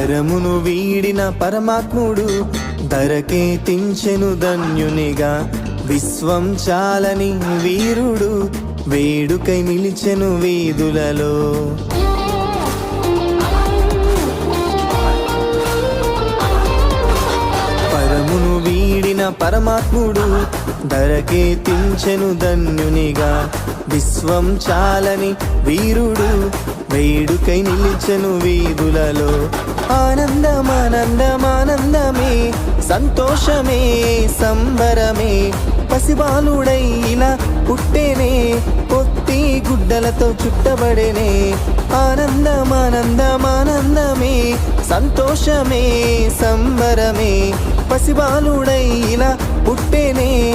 పరమును వీడిన పరమాత్ముడు ధరకే తించెను ధన్యునిగా. విశ్వం చాలని వీరుడు వేడుకై నిలిచెను వీధులలో. పరమును వీడిన పరమాత్ముడు ధరకే తించెను ధన్యునిగా. విశ్వం చాలని వీరుడు వేడుకై నిలిచెను వీధులలో. ఆనందమానందమానందమే, సంతోషమే సంబరమే, పసిబాలుడై ఇలా పుట్టేనే, పొత్తి గుడ్డలతో చుట్టబడేనే. ఆనందమానందమానందమే, సంతోషమే సంబరమే, పసిబాలుడై ఇలా పుట్టేనే.